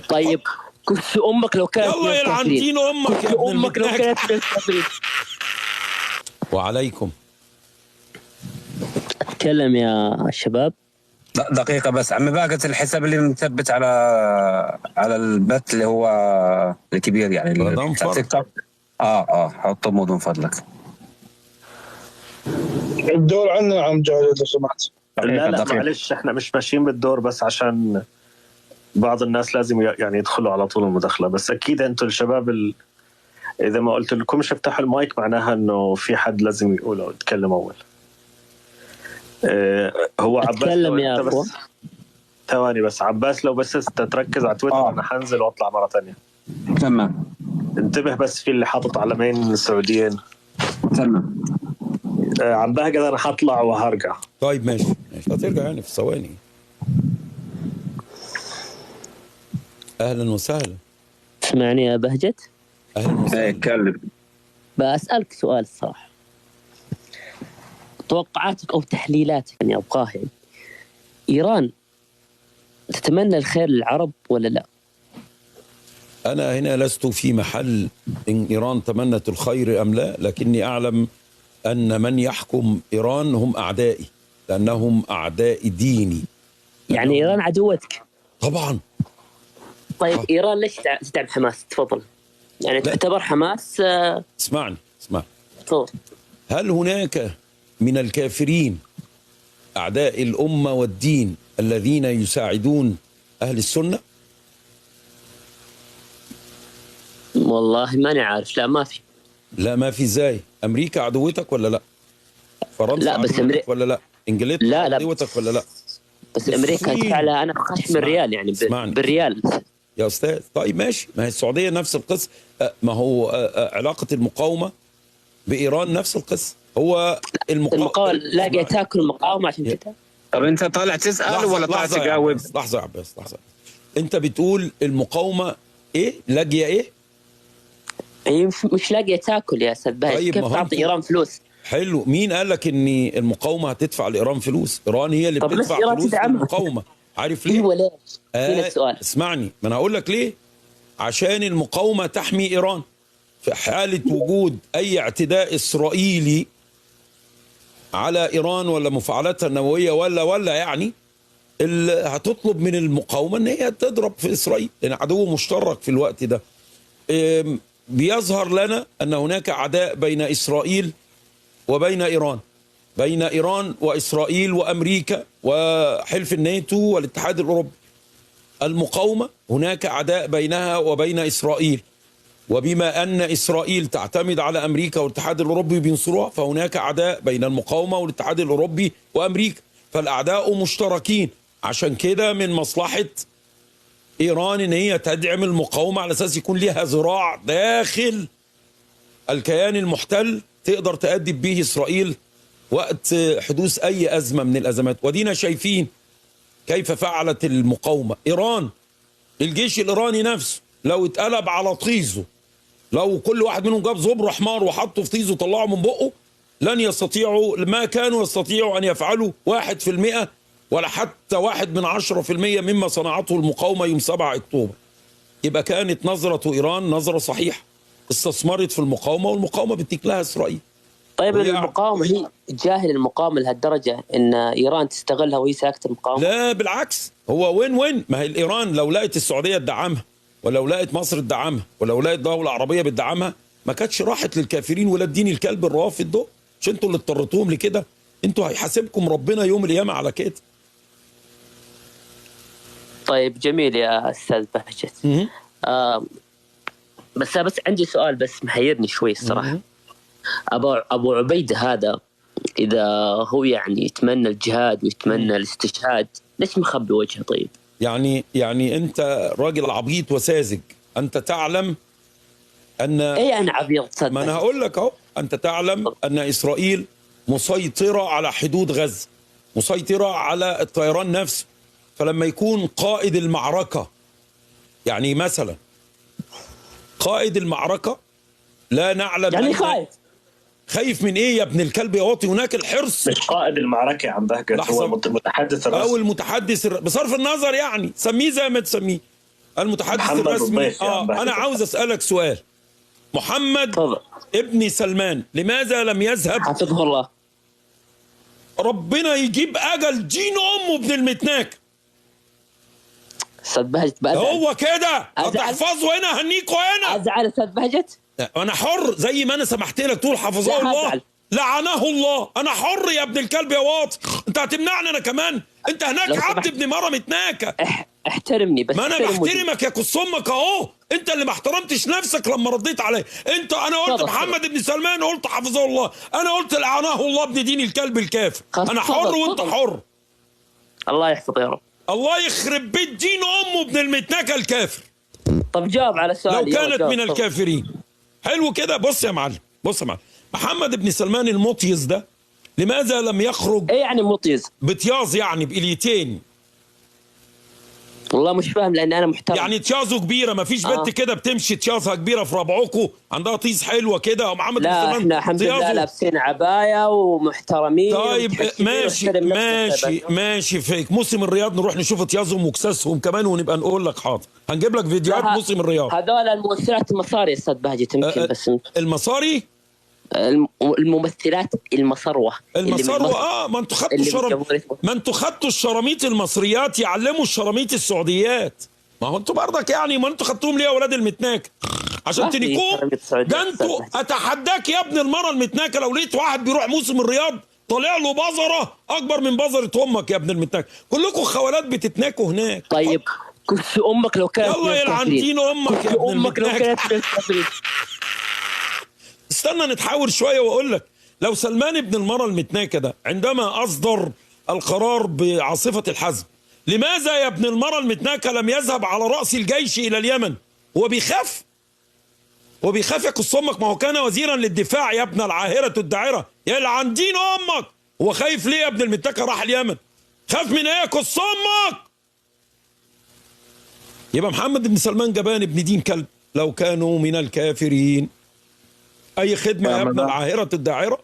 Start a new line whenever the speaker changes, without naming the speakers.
طيب كف امك لو كانت
يلا يلعن دين امك يا
كف
ابن
امك لو
المتناك.
كانت من الكافرين.
وعليكم.
اتكلم يا شباب.
دقيقة بس عمي باقة الحساب اللي مثبت على البث اللي هو الكبير يعني
رمضان فرج.
تيك توك. حطه من فضلك.
الدور عنا عم جاهد لو سمحت.
لا معلش احنا مش ماشيين بالدور بس عشان بعض الناس لازم يعني يدخلوا على طول المداخلة. بس اكيد انتم الشباب اذا ما قلت لكمش افتحوا المايك معناها انه في حد لازم يقول او يتكلم اول. هو عباس
اتكلم يا اخوة.
ثواني بس عباس لو بس تركز على تويتر انا حنزل واطلع مرة ثانية.
تمام.
انتبه بس في اللي حاطط علمين سعوديين.
تمام.
عم بهجد انا حطلع وهرجع.
طيب ماشي هترجع يعني في ثواني. اهلا وسهلا.
تسمعني يا بهجت؟
اهلا وسهلا.
اتكلم.
بسألك سؤال الصراحة، توقعاتك او تحليلاتك يعني ابغاها يعني. ايران تتمنى الخير للعرب ولا لا؟
أنا هنا لست في محل إن إيران تمنت الخير أم لا، لكني أعلم أن من يحكم إيران هم أعدائي، لأنهم أعداء ديني.
يعني إيران عدوتك؟
طبعا.
طيب إيران ليش تدعم حماس؟ تفضل. يعني تعتبر حماس
اسمعني.
تفضل.
هل هناك من الكافرين أعداء الأمة والدين الذين يساعدون أهل السنة؟
والله ماني عارف. لا ما في.
لا ما في. ازاي؟ امريكا عدوتك ولا لا؟ فرنسا
لا بس
عدوتك ولا لا؟ انجلترا
لا
عدوتك ولا لا؟
بس امريكا تدفع لها انا بخشم الريال يعني بالريال
يا استاذ. طيب ماشي، ما هي السعوديه نفس القصه. ما هو علاقه المقاومه بايران نفس القصه. هو
المقاومه لاقيه تاكل المقاومه عشان كده.
طب انت طالع تسال ولا طالع تجاوب؟
لحظه يا عباس لحظه. انت بتقول المقاومه ايه؟ لاقيه ايه؟
هي مش لاقيه تاكل يا استاذ باهي.
طيب
كيف تعطي ايران فلوس؟
حلو. مين قال لك ان المقاومه هتدفع لايران فلوس؟ ايران هي اللي بتدفع فلوس للمقاومه. عارف ليه؟
ايوه ليش؟ هنا السؤال.
اسمعني، ما انا هقول لك ليه. عشان المقاومه تحمي ايران في حاله وجود اي اعتداء اسرائيلي على ايران ولا مفاعلاتها النوويه ولا يعني اللي هتطلب من المقاومه ان هي تضرب في اسرائيل، لان عدو مشترك في الوقت ده. بيظهر لنا ان هناك عداء بين اسرائيل وبين إيران، بين إيران وإسرائيل وأمريكا وحلف الناتو والاتحاد الأوروبي. المقاومة هناك عداء بينها وبين إسرائيل، وبما أن إسرائيل تعتمد على أمريكا والاتحاد الأوروبي بينصروها، فهناك عداء بين المقاومة والاتحاد الأوروبي وأمريكا، فالأعداء مشتركين. عشان كده من مصلحة إيران إن هي تدعم المقاومة على أساس يكون لها ذراع داخل الكيان المحتل تقدر تأدب به إسرائيل وقت حدوث أي أزمة من الأزمات. ودينا شايفين كيف فعلت المقاومة. إيران الجيش الإيراني نفسه لو اتقلب على طيزه، لو كل واحد منهم جاب زبر حمار وحطه في طيزه وطلعه من بقه، لن يستطيعوا ما كانوا يستطيعوا أن يفعلوا 1% ولا حتى 1/10% مما صنعته المقاومة يوم 7 أكتوبر. يبقى كانت نظرة إيران نظرة صحيحة، استثمرت في المقاومة والمقاومة بتديك لها إسرائيل.
طيب المقاومة هي جاهل المقاومة لهالدرجة إن إيران تستغلها وهي ساكتة المقاومة؟
لا بالعكس، هو وين. ما هي الإيران لو لقت السعودية تدعمها، ولو لقت مصر تدعمها، ولو لقت دولة عربية بتدعمها، ما كانتش راحت للكافرين ولا الدين الكلب الروافد دول. مش انتوا اللي اضطرتوهم لكده؟ انتوا هيحاسبكم ربنا يوم القيامة على كده.
طيب جميل يا أستاذ بهجت. بس عندي سؤال بس محيرني شوي الصراحة. أبو عبيدة هذا إذا هو يعني يتمنى الجهاد ويتمنى الاستشهاد، ليش مخبي وجهه؟ طيب
يعني أنت راجل عبيط وساذج. أنت تعلم أن
إيه أنا عبيط صدق؟
ما أنا هقول لك أهو. أنت تعلم أن إسرائيل مسيطرة على حدود غزة، مسيطرة على الطيران نفسه. فلما يكون قائد المعركة، يعني مثلا قائد المعركة لا نعلم
يعني خايف
من ايه يا ابن الكلب يا واطي؟ هناك الحرص.
مش قائد المعركة عم بهجت، هو المتحدث الرسمي
او المتحدث بصرف النظر يعني سميه زي ما تسميه. المتحدث
محمد
الرسمي.
الضيف يعني
انا عاوز اسالك سؤال. محمد
تفضل.
ابن سلمان لماذا لم يذهب؟
حفظه الله.
ربنا يجيب اجل دين امه ابن المتناك.
استاذ بهجت بأزعل.
هو كده
أزعل.
هتحفظه هنا هنيكوا هنا.
ازعل استاذ بهجت.
انا حر زي ما انا سمحت لك تقول حفظه
لا
الله
هزعل.
لعنه الله. انا حر يا ابن الكلب يا واطي. انت هتمنعني انا كمان؟ انت هناك
لو
عبد
سمحت.
ابن مره متناكه.
احترمني بس.
ما انا
احترم وجودي.
بحترمك يا كص امك اهو. انت اللي ما احترمتش نفسك لما رديت عليا. انا قلت
تفضل.
محمد ابن سلمان قلت حفظه الله. انا قلت لعنه الله ابن دين الكلب الكافر.
خلاص،
انا
تفضل،
حر وانت
تفضل.
حر.
الله يحفظه يا رب.
الله يخرب بيت دين امه ابن المتناكه الكافر
طب جاوب على السؤال.
لو كانت
جاوب.
من
تفضل.
الكافرين. حلو كده. بص يا معلم، بص يا معلم. محمد بن سلمان المطيز ده لماذا لم يخرج
ايه يعني مطيز؟
بتياز؟ يعني بإليتين.
والله مش فاهم لان انا محترم.
يعني تيازه كبيره. ما فيش بنت كده بتمشي تيازها كبيره في ربعكم عندها طيز حلوه كده. ومحمد بن
لا
سلمان
احنا الحمد لله
طيازه.
لابسين عباية ومحترمين.
طيب
ومتحسبين
ماشي
ونحترم نفس
ماشي
الشباب.
ماشي. في موسم الرياض نروح نشوف طيازهم وكساسهم كمان ونبقى نقول لك حاضر. هنجيب لك فيديوهات
لا،
موسم الرياض.
هذول الممثلات المصاري يا استاذ بهجت يمكن بس
المصاري.
الممثلات المصروه.
المصروه. ما انتوا خدتوا ما انتوا خدتوا الشراميط المصريات يعلموا الشراميط السعوديات. ما هو انتوا برضك يعني ما انتوا خدتوهم ليه يا اولاد المتناك عشان تنيكوه؟ ده انتوا اتحداك يا ابن المره المتناكه لو لقيت واحد بيروح موسم الرياض طالع له بذره اكبر من بذره امك يا ابن المتناك. كلكم خوالات بتتناكوا هناك.
طيب كرسي امك لو كانت
يلا يلعن دين امك يا ابن
امك لو
المتناك.
كانت من الكافرين.
استنى نتحاور شويه واقول لك. لو سلمان ابن المره المتناكه ده عندما اصدر القرار بعاصفه الحزم، لماذا يا ابن المره المتناكه لم يذهب على راس الجيش الى اليمن؟ هو بيخاف؟ هو بيخاف يا كص امك؟ ما هو كان وزيرا للدفاع يا ابن العاهره الداعره. يلعن دين امك. هو خايف ليه يا ابن المتناكه راح اليمن؟ خاف من ايه يا كص امك؟ يبقى محمد بن سلمان جبان ابن دين كلب لو كانوا من الكافرين. اي خدمه يا ابن العاهره الداعره.